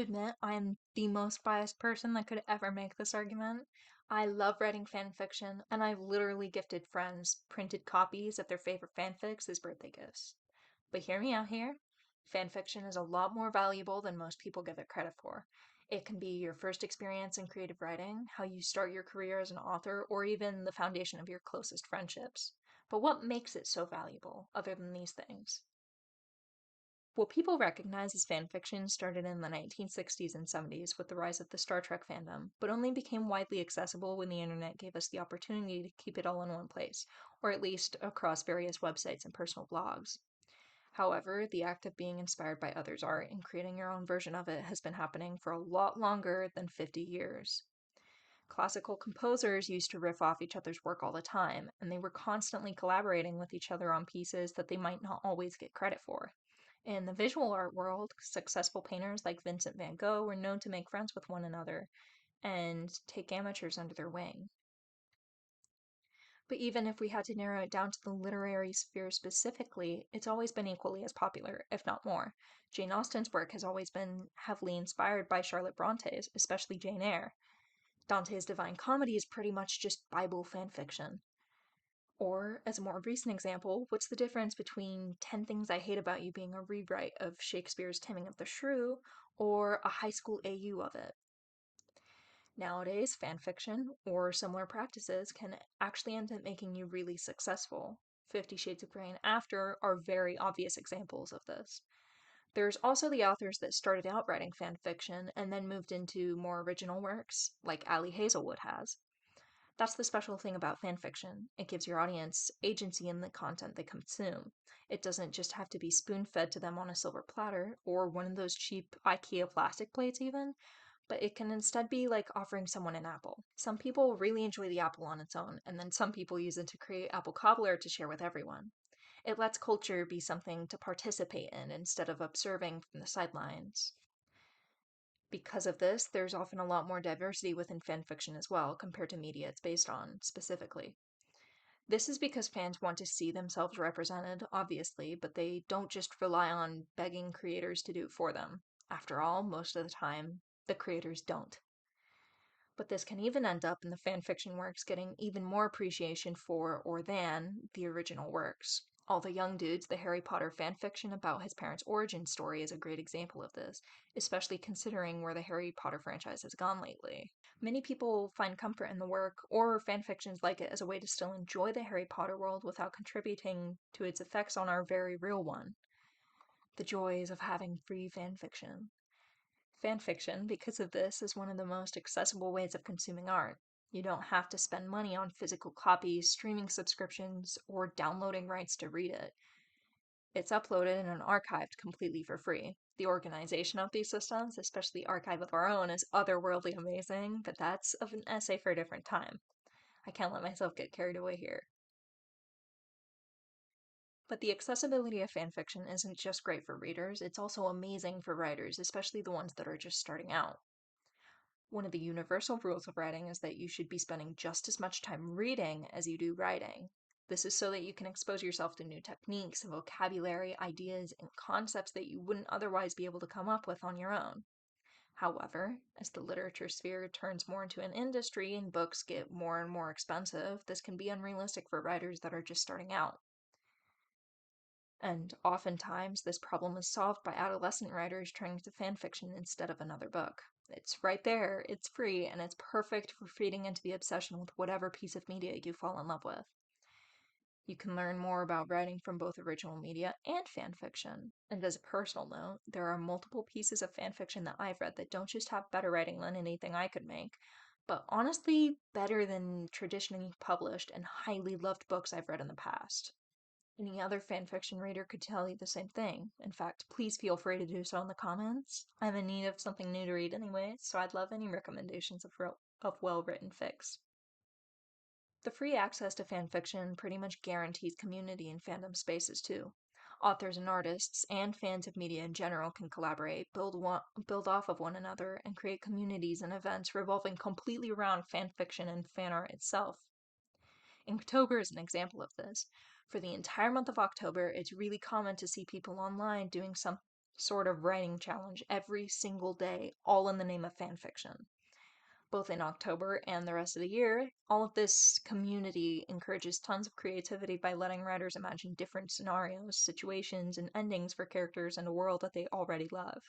Admit I am the most biased person that could ever make this argument. I love writing fan fiction, and I've literally gifted friends printed copies of their favorite fanfics as birthday gifts. But hear me out here. Fan fiction is a lot more valuable than most people give it credit for. It can be your first experience in creative writing, how you start your career as an author, or even the foundation of your closest friendships. But what makes it so valuable, other than these things? What people recognize as fanfiction started in the 1960s and 70s with the rise of the Star Trek fandom, but only became widely accessible when the internet gave us the opportunity to keep it all in one place, or at least across various websites and personal blogs. However, the act of being inspired by others' art and creating your own version of it has been happening for a lot longer than 50 years. Classical composers used to riff off each other's work all the time, and they were constantly collaborating with each other on pieces that they might not always get credit for. In the visual art world, successful painters like Vincent van Gogh were known to make friends with one another and take amateurs under their wing. But even if we had to narrow it down to the literary sphere specifically, it's always been equally as popular, if not more. Jane Austen's work has always been heavily inspired by Charlotte Bronte's, especially Jane Eyre. Dante's Divine Comedy is pretty much just Bible fan fiction. Or, as a more recent example, what's the difference between 10 Things I Hate About You being a rewrite of Shakespeare's Taming of the Shrew or a high school AU of it? Nowadays, fanfiction or similar practices can actually end up making you really successful. 50 Shades of Grey and After are very obvious examples of this. There's also the authors that started out writing fanfiction and then moved into more original works, like Ali Hazelwood has. That's the special thing about fanfiction. It gives your audience agency in the content they consume. It doesn't just have to be spoon fed to them on a silver platter or one of those cheap IKEA plastic plates, even, but it can instead be like offering someone an apple. Some people really enjoy the apple on its own, and then some people use it to create apple cobbler to share with everyone. It lets culture be something to participate in instead of observing from the sidelines. Because of this, there's often a lot more diversity within fanfiction as well, compared to media it's based on, specifically. This is because fans want to see themselves represented, obviously, but they don't just rely on begging creators to do it for them. After all, most of the time, the creators don't. But this can even end up in the fanfiction works getting even more appreciation for or than the original works. All the Young Dudes, the Harry Potter fanfiction about his parents' origin story, is a great example of this, especially considering where the Harry Potter franchise has gone lately. Many people find comfort in the work, or fanfictions like it, as a way to still enjoy the Harry Potter world without contributing to its effects on our very real one. The joys of having free fanfiction. Fanfiction, because of this, is one of the most accessible ways of consuming art. You don't have to spend money on physical copies, streaming subscriptions, or downloading rights to read it. It's uploaded and archived completely for free. The organization of these systems, especially Archive of Our Own, is otherworldly amazing, but that's of an essay for a different time. I can't let myself get carried away here. But the accessibility of fanfiction isn't just great for readers, it's also amazing for writers, especially the ones that are just starting out. One of the universal rules of writing is that you should be spending just as much time reading as you do writing. This is so that you can expose yourself to new techniques, vocabulary, ideas, and concepts that you wouldn't otherwise be able to come up with on your own. However, as the literature sphere turns more into an industry and books get more and more expensive, this can be unrealistic for writers that are just starting out. And oftentimes, this problem is solved by adolescent writers turning to fanfiction instead of another book. It's right there, it's free, and it's perfect for feeding into the obsession with whatever piece of media you fall in love with. You can learn more about writing from both original media and fanfiction. And as a personal note, there are multiple pieces of fanfiction that I've read that don't just have better writing than anything I could make, but honestly better than traditionally published and highly loved books I've read in the past. Any other fanfiction reader could tell you the same thing. In fact, please feel free to do so in the comments. I'm in need of something new to read anyway, so I'd love any recommendations of well-written fics. The free access to fanfiction pretty much guarantees community in fandom spaces too. Authors and artists, and fans of media in general, can collaborate, build off of one another, and create communities and events revolving completely around fanfiction and fan art itself. Inktober is an example of this. For the entire month of October, it's really common to see people online doing sort of writing challenge every single day, all in the name of fanfiction. Both in October and the rest of the year, all of this community encourages tons of creativity by letting writers imagine different scenarios, situations, and endings for characters in a world that they already love.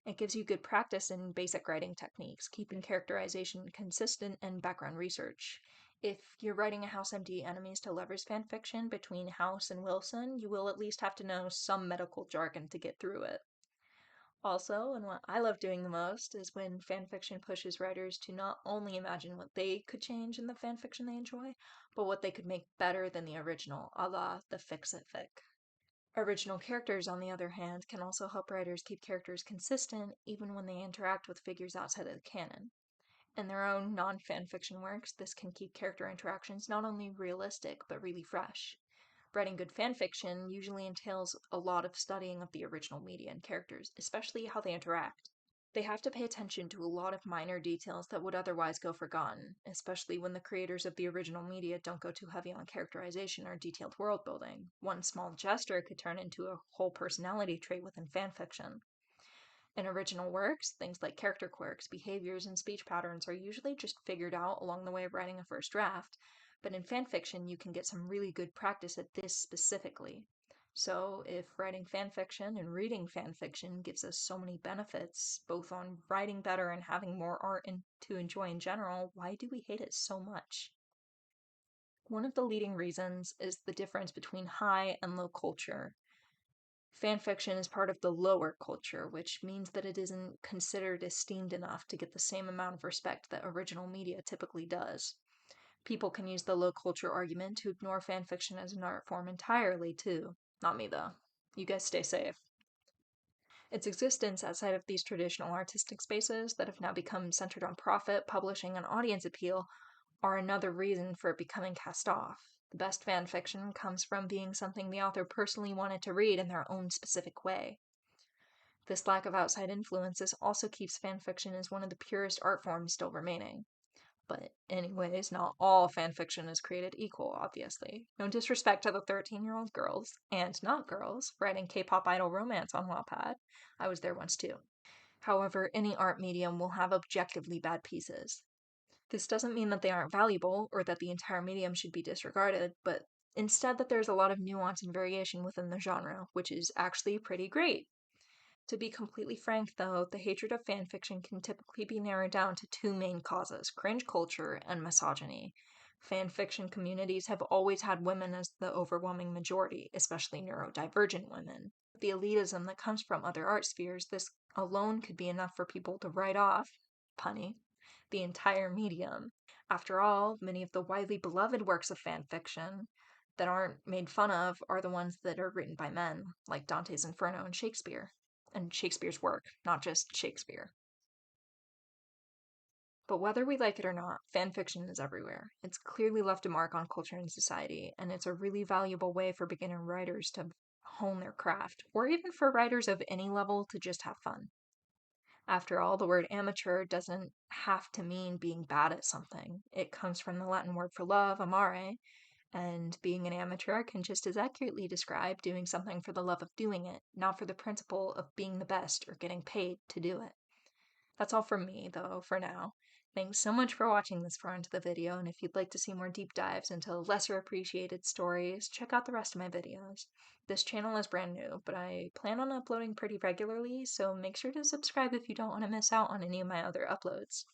It gives you good practice in basic writing techniques, keeping characterization consistent, and background research. If you're writing a House MD Enemies to Lovers fanfiction between House and Wilson, you will at least have to know some medical jargon to get through it. Also, and what I love doing the most, is when fanfiction pushes writers to not only imagine what they could change in the fanfiction they enjoy, but what they could make better than the original, a la the Fix-It fic. Original characters, on the other hand, can also help writers keep characters consistent even when they interact with figures outside of the canon. In their own non-fanfiction works, this can keep character interactions not only realistic, but really fresh. Writing good fanfiction usually entails a lot of studying of the original media and characters, especially how they interact. They have to pay attention to a lot of minor details that would otherwise go forgotten, especially when the creators of the original media don't go too heavy on characterization or detailed world building. One small gesture could turn into a whole personality trait within fanfiction. In original works, things like character quirks, behaviors, and speech patterns are usually just figured out along the way of writing a first draft, but in fanfiction you can get some really good practice at this specifically. So, if writing fanfiction and reading fanfiction gives us so many benefits, both on writing better and having more art to enjoy in general, why do we hate it so much? One of the leading reasons is the difference between high and low culture. Fanfiction is part of the lower culture, which means that it isn't considered esteemed enough to get the same amount of respect that original media typically does. People can use the low culture argument to ignore fanfiction as an art form entirely, too. Not me, though. You guys stay safe. Its existence outside of these traditional artistic spaces that have now become centered on profit, publishing, and audience appeal are another reason for it becoming cast off. The best fan fiction comes from being something the author personally wanted to read in their own specific way. This lack of outside influences also keeps fanfiction as one of the purest art forms still remaining. But, anyways, not all fanfiction is created equal, obviously. No disrespect to the 13-year-old girls, and not girls, writing K-pop idol romance on Wattpad. I was there once too. However, any art medium will have objectively bad pieces. This doesn't mean that they aren't valuable or that the entire medium should be disregarded, but instead that there's a lot of nuance and variation within the genre, which is actually pretty great. To be completely frank, though, the hatred of fanfiction can typically be narrowed down to two main causes: cringe culture and misogyny. Fanfiction communities have always had women as the overwhelming majority, especially neurodivergent women. The elitism that comes from other art spheres, this alone could be enough for people to write off, punny, the entire medium. After all, many of the widely beloved works of fanfiction that aren't made fun of are the ones that are written by men, like Dante's Inferno and Shakespeare. And Shakespeare's work, not just Shakespeare. But whether we like it or not, fanfiction is everywhere. It's clearly left a mark on culture and society, and it's a really valuable way for beginner writers to hone their craft, or even for writers of any level to just have fun. After all, the word amateur doesn't have to mean being bad at something. It comes from the Latin word for love, amare, and being an amateur can just as accurately describe doing something for the love of doing it, not for the principle of being the best or getting paid to do it. That's all from me, though, for now. Thanks so much for watching this far into the video, and if you'd like to see more deep dives into lesser appreciated stories, check out the rest of my videos. This channel is brand new, but I plan on uploading pretty regularly, so make sure to subscribe if you don't want to miss out on any of my other uploads.